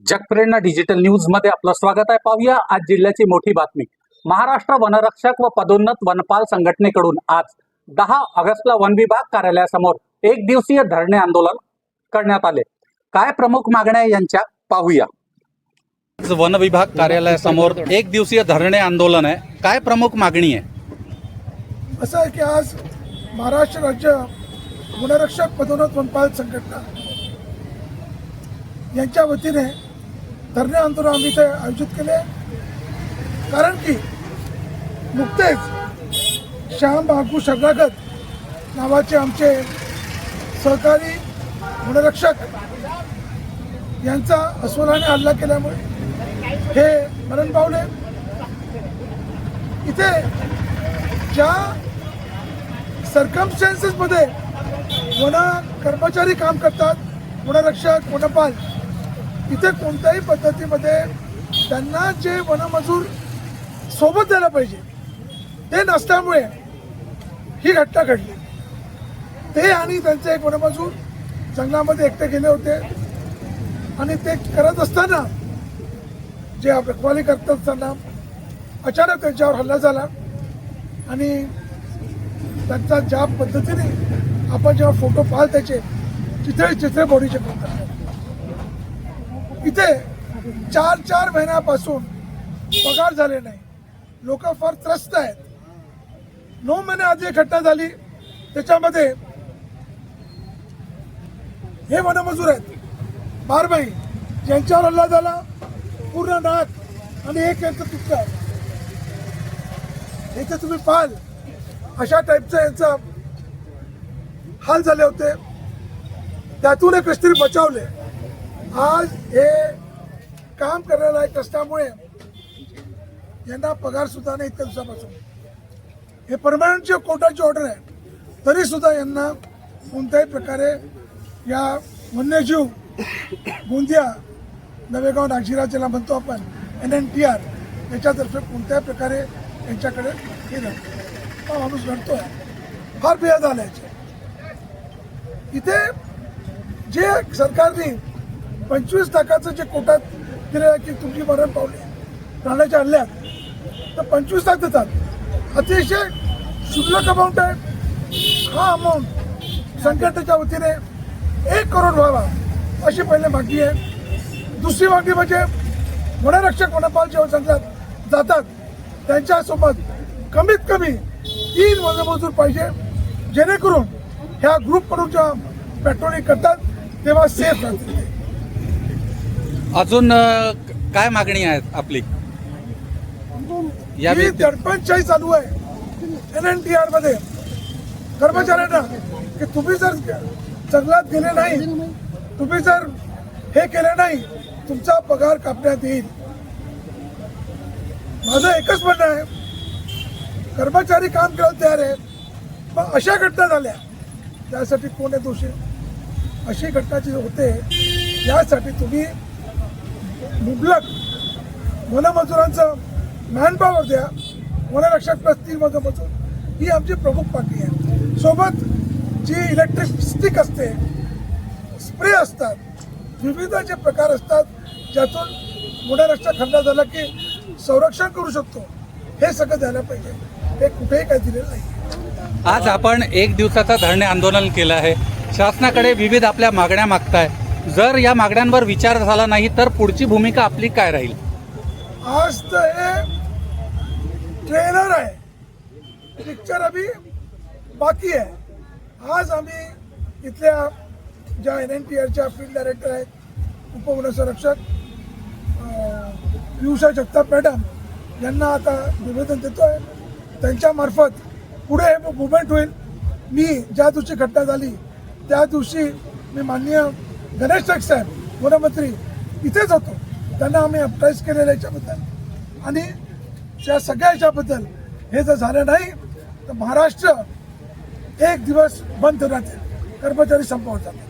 जगप्रेरणा digital news मध्ये आपलं स्वागत आहे। पाहूया आज जिल्ह्याची मोठी बातमी। महाराष्ट्र वनरक्षक व पदोन्नत वनपाल संघटनेकडून आज 10 ऑगस्टला वन विभाग कार्यालयासमोर एक दिवसीय धरणे आंदोलन करण्यात आले। काय प्रमुख मागण्या यांच्या पाहूया। वन विभाग कार्यालयासमोर एक दिवसीय धरणे आंदोलन आहे। काय प्रमुख मागणी आहे? असं आहे की आज महाराष्ट्र राज्य वनरक्षक पदोन्नत वनपाल संघटना यांच्या वतीने धरणे आंदोलन आम्ही इथे आयोजित केले। कारण की नुकतेच श्याम बागू शरणागत नावाचे आमचे सहकारी वनरक्षक यांचा अस्वलाने हल्ला केल्यामुळे हे मरण पावले। इथे ज्या सर्कमस्टॅन्सेसमध्ये वन कर्मचारी काम करतात, वनरक्षक वनपाल, इथे कोणत्याही पद्धतीमध्ये त्यांना जे वनमजूर सोबत द्यायला पाहिजे ते नसल्यामुळे ही घटना घडली। ते आणि त्यांचे एक वनमजूर जंगलामध्ये एकटे गेले होते आणि ते करत असताना जे रखवाली करत असताना अचानक त्यांच्यावर हल्ला झाला आणि त्यांचा ज्या पद्धतीने आपण जेव्हा फोटो पाहाल त्याचे चित्रे बॉडीचे करतात। इथे 4 महिन्यापासून पगार झाले नाही, लोक फार त्रस्त आहेत। 9 महिने आधी एक घटना झाली, त्याच्यामध्ये हे वनमजूर आहेत बारबाई, ज्यांच्यावर हल्ला झाला, पूर्ण नाक आणि एक यांचं तुटलं आहे। इथे तुम्ही पाहाल अशा टाईपचं यांचा हाल झाले होते, त्यातून एक कष्टरी बचावले। आज हे काम करायला कष्टामुळे यांना पगार सुद्धा नाही इतक्या दिवसापासून। हे परमनंटची कोर्टाची ऑर्डर आहे, तरी सुद्धा यांना कोणत्याही प्रकारे या वन्यजीव गोंदिया नवेगाव नागझिरा ज्याला म्हणतो आपण NNTR याच्यातर्फे कोणत्याही प्रकारे यांच्याकडे हे हा माणूस घडतोय, फार बेहद आला याचे। इथे जे सरकारने 25% जे कोटात दिलेलं की तुमची मरण पावले प्राण्याच्या हल्ल्यात, तर 25% देतात। अतिशय शुल्लक अमाऊंट आहे। हा अमाऊंट संघटनेच्या वतीने 1 करोड व्हावा अशी पहिले मागणी आहे। दुसरी मागणी म्हणजे वनरक्षक वनपाल जेव्हा जंगलात जातात त्यांच्यासोबत कमीत कमी 3 वनमजूर पाहिजे, जेणेकरून ह्या ग्रुपकडून जेव्हा पेट्रोलिंग करतात तेव्हा सेफ राहतील। अजून काय मागणी आहे आपली? ही दडपणशाही चालू आहे NNTR मध्ये कर्मचाऱ्यांना की तुम्ही जर जंगलात गेले नाही, तुम्ही जर हे केले नाही, तुमचा पगार कापण्यात येईल। माझं एकच म्हणणं आहे, कर्मचारी काम करायला तयार आहे, पण अशा घटना झाल्या त्यासाठी कोण आहे दोषी? अशी घटना जी होते यासाठी तुम्ही मुबलक वनमजुरांचं मॅनपॉवर द्या। वनरक्षक प्लस 3 वनमजूर ही आमची प्रमुख मागणी आहे। सोबत जी इलेक्ट्रिक स्टिक असते, स्प्रे असतात, विविध जे प्रकार असतात ज्यातून वनरक्षक हल्ला झाला की संरक्षण करू शकतो, हे सगळं द्यायला पाहिजे। हे कुठेही काही दिलेलं नाही। आज आपण एक दिवसाचा धरणे आंदोलन केलं आहे। शासनाकडे विविध आपल्या मागण्या मागताय। जर या मागण्यांवर विचार झाला नाही तर पुढची भूमिका आपली काय राहील? आज तर हे ट्रेलर आहे, पिक्चर अभी बाकी आहे। आज आम्ही इथल्या ज्या NNTRच्या फील्ड डायरेक्टर आहेत, उपवनसंरक्षक पियुषा जगताप मॅडम यांना आता निवेदन देतोय। त्यांच्यामार्फत पुढे हे मुवमेंट होईल। मी ज्या दिवशी घटना झाली त्या दिवशी मी माननीय गणेश नाईक साहेब वनमंत्री इथेच होतो, त्यांना आम्ही अप्राईज केलेलं याच्याबद्दल आणि त्या सगळ्या याच्याबद्दल हे जर झालं नाही तर महाराष्ट्र एक दिवस बंद राहते, कर्मचारी संपावर जाते।